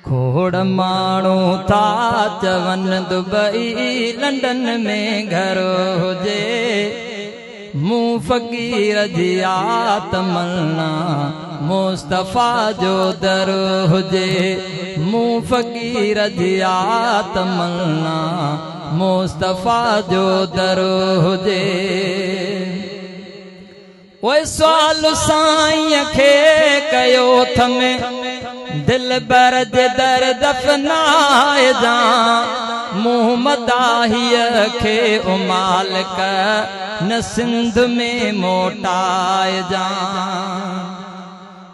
खोड़ माण्हू था चवन दुबई लंडन में घर हुजे, मूं फ़कीर जी तमन्ना मुस्तफ़ा जो दर हुजे। मूं फ़कीर जी तमन्ना मुस्तफ़ा जो दर हुजे। ओए सवाल साईं खे कयो थमे दिल बर जे दर दफनाए जा, मुँह मदाहीअ खे ओ मालिक न सिंध में मोटाए जा।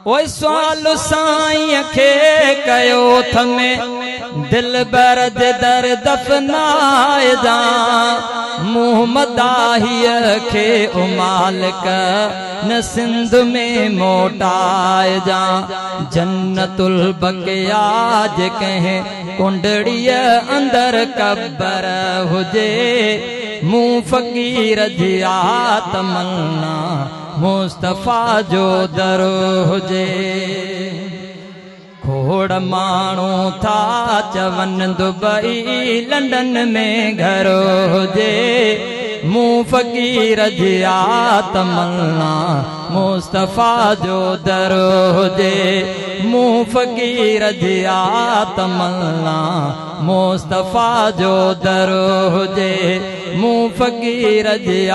ओए सवाल साईं खे कयो थमे दिल बर जे दर दफनाए जा, मुँह मदाहीअ खे ओ मालिक न सिंध में मोटाए जा। जन्नतुल बक़िया जे कंहिं कुंडड़ीअ अंदर कब्र हुजे, मूं फ़कीर जी तमन्ना मुस्तफ़ा जो दर हुजे। खोड़ माण्हू था चवन दुबई लंडन में घर हुजे, मूं फ़कीर जी तमन्ना मुस्तफ़ा जो दर हुजे। मूं फ़कीर जी तमन्ना मुस्तफ़ा जो दर हुजे। मूं फ़कीर जी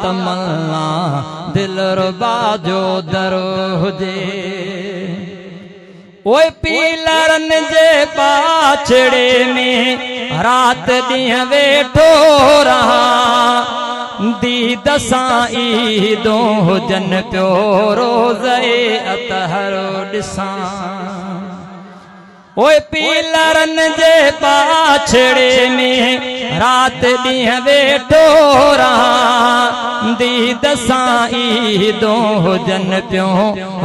तमन्ना दिलरुबा जो दर हुजे। ओए पीलरन जे पाछड़े में रात ॾींहं वेठो रहा, दीद सां ईदों हुजन पियो रोज़े अतहरो ॾिसां। ओए पीलरन जे पाछड़े में रात ॾींहं वेठो रहा, दीद सां ईदों हुजन पियो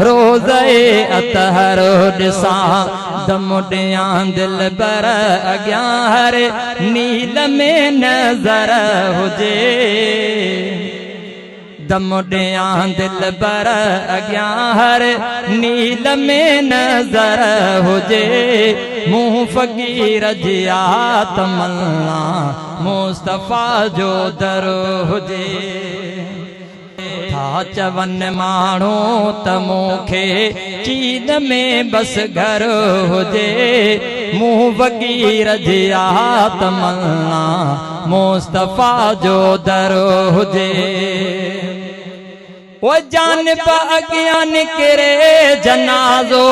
रोज़े अतहरो ॾिसां। दम ॾियां दिल बर अॻियां हर नील में नज़र हुजे, दम ॾियां दिल बर अॻियां हर नील में नज़र हुजे। मूं फ़कीर जी तमन्ना मुस्तफ़ा जो दर हुजे। था चवन माण्हू त मूंखे चीन में बस घर हुजे, मूं फ़कीर जी तमन्ना मुस्तफ़ा जो दर हुजे। वो जानिब अॻियां निकिरे जनाज़ो,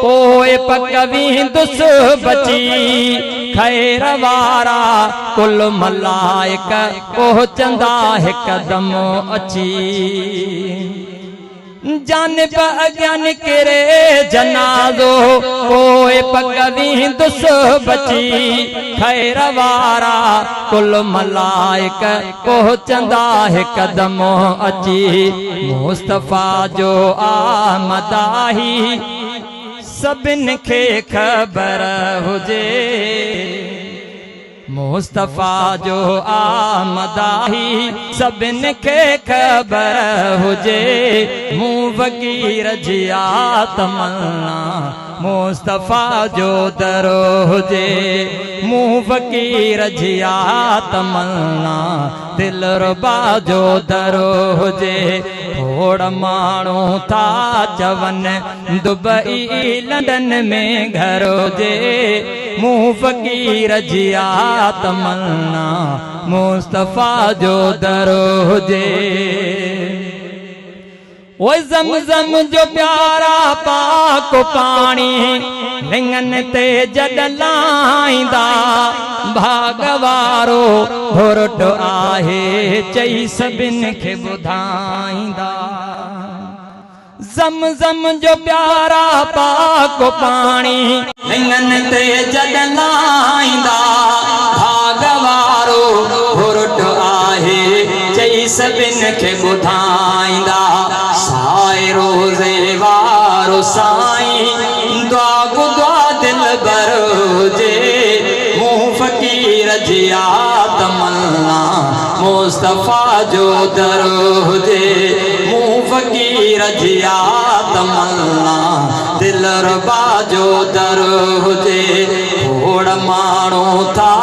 पोइ पकवींदुस बची, खैर वारा कुल मलाइक पहुचंदा हिकदम अची। जानिब अॻियां निकिरे जनाज़ो, पोइ पकवींदुस बची, खैर वारा कुल मलाइक पहुचंदा हिकदम अची। मुस्तफ़ा जो आमदाही सभिनि खे ख़बर हुजे, मुस्तफ़ा जो आमदाही सभिनि खे ख़बर हुजे। मूं फ़कीर जी तमन्ना मुस्तफ़ा जो दर हुजे। मूं फ़कीर जी तमन्ना दिलरुबा जो दर हुजे। खोड़ माण्हू था चवन दुबई लंडन में घर हुजे, मूं फ़कीर जी तमन्ना मुस्तफ़ा जो दर हुजे। ओए ज़मज़म जो प्यारा पाक पाणी लिंगन ते जॾ लाहींदा, भाग वारो हुरट आहे चई सभिनि खे ॿुधाईंदा। ज़मज़म जो प्यारा पाक पाणी लिंगन ते जॾ लाहींदा, भाग वारो हुरट आहे चई सभिनि खे ॿुधाईंदा। साए रोज़े वारो साईं दुआ गुदुआ दिल बर हुजे, मूं फ़कीर जी तमन्ना मुस्तफ़ा जो दर हुजे। मूं फ़कीर जी तमन्ना दिल दिलरुबा जो दर हुजे खोड़ माण्हू था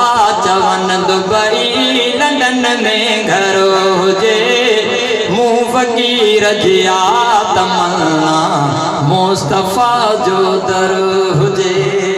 चवन दुबई लंडन में घर हुजे मूं फ़कीर जिया तमन्ना मुस्तफ़ा जो दर हुजे।